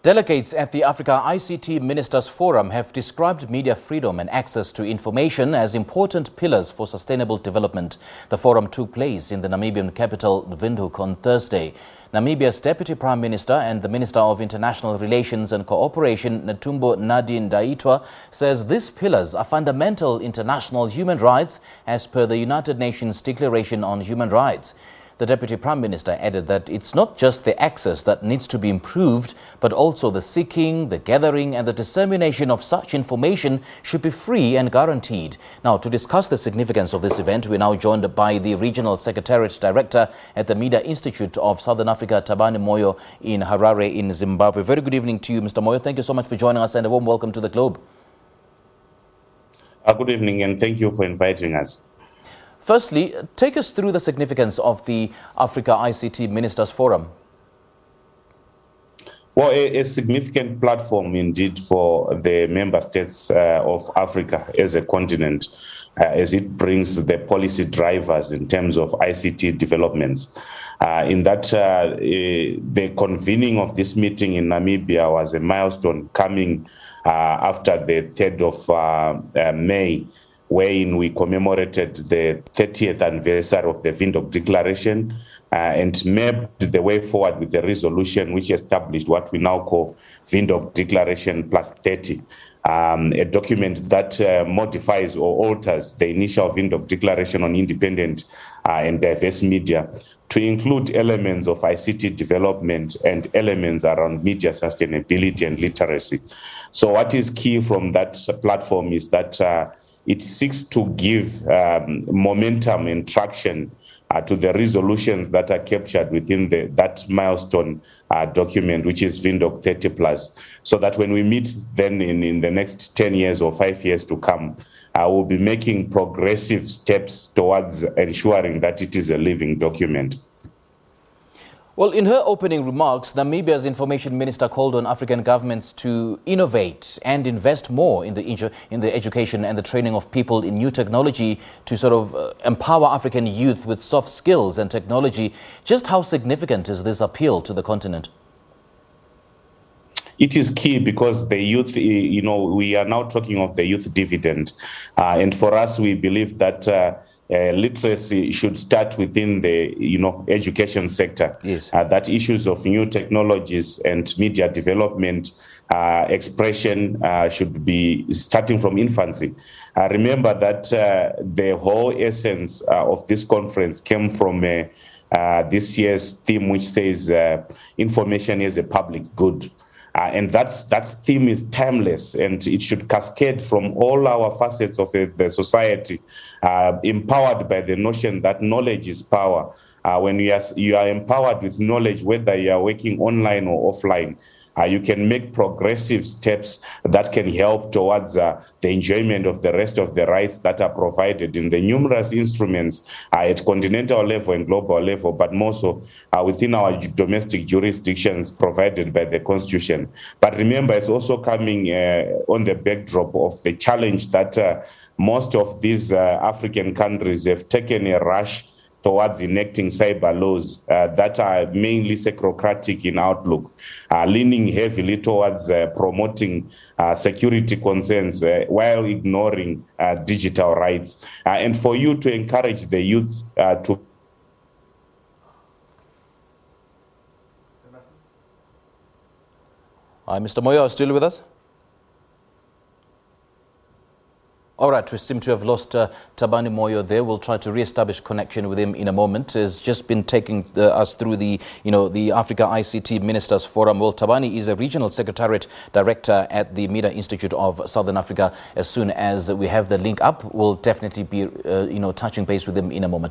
Delegates at the Africa ICT Ministers Forum have described media freedom and access to information as important pillars for sustainable development. The forum took place in the Namibian capital, Windhoek, on Thursday. Namibia's Deputy Prime Minister and the Minister of International Relations and Cooperation, Netumbo Nandi-Ndaitwah, says these pillars are fundamental international human rights as per the United Nations Declaration on Human Rights. The Deputy Prime Minister added that it's not just the access that needs to be improved, but also the seeking, the gathering and the dissemination of such information should be free and guaranteed. Now, to discuss the significance of this event, we're now joined by the Regional Secretariat Director at the Media Institute of Southern Africa, Tabani Moyo, in Harare in Zimbabwe. Very good evening to you, Mr. Moyo. Thank you so much for joining us and a warm welcome to the Globe. Good evening and thank you for inviting us. Firstly, take us through the significance of the Africa ICT Ministers Forum. Well, a significant platform indeed for the member states of Africa as a continent, as it brings the policy drivers in terms of ICT developments. In that, the convening of this meeting in Namibia was a milestone coming after the 3rd of May, wherein we commemorated the 30th anniversary of the Windhoek Declaration and mapped the way forward with the resolution which established what we now call Windhoek Declaration plus 30, a document that modifies or alters the initial Windhoek Declaration on independent and diverse media to include elements of ICT development and elements around media sustainability and literacy. So what is key from that platform is that it seeks to give momentum and traction to the resolutions that are captured within that milestone document, which is Windhoek 30 plus, so that when we meet then in the next 10 years or 5 years to come, we'll be making progressive steps towards ensuring that it is a living document. Well, in her opening remarks, Namibia's Information Minister called on African governments to innovate and invest more in the education and the training of people in new technology to sort of empower African youth with soft skills and technology. Just how significant is this appeal to the continent? It is key because the youth, we are now talking of the youth dividend. And for us, we believe that literacy should start within the, education sector. Yes. That issues of new technologies and media development, expression should be starting from infancy. Remember that the whole essence of this conference came from this year's theme, which says information is a public good. And that theme is timeless, and it should cascade from all our facets of the society, empowered by the notion that knowledge is power. When you are empowered with knowledge, whether you are working online or offline, you can make progressive steps that can help towards the enjoyment of the rest of the rights that are provided in the numerous instruments at continental level and global level, but more so within our domestic jurisdictions provided by the Constitution. But remember, it's also coming on the backdrop of the challenge that most of these African countries have taken a rush towards enacting cyber laws that are mainly securocratic in outlook, leaning heavily towards promoting security concerns while ignoring digital rights. And for you to encourage the youth to... Hi, Mr. Moyo, are you still with us? All right, we seem to have lost Tabani Moyo there. We'll try to re-establish connection with him in a moment. He's just been taking us through the Africa ICT Ministers Forum. Well, Tabani is a Regional Secretariat Director at the Media Institute of Southern Africa. As soon as we have the link up, we'll definitely be, touching base with him in a moment.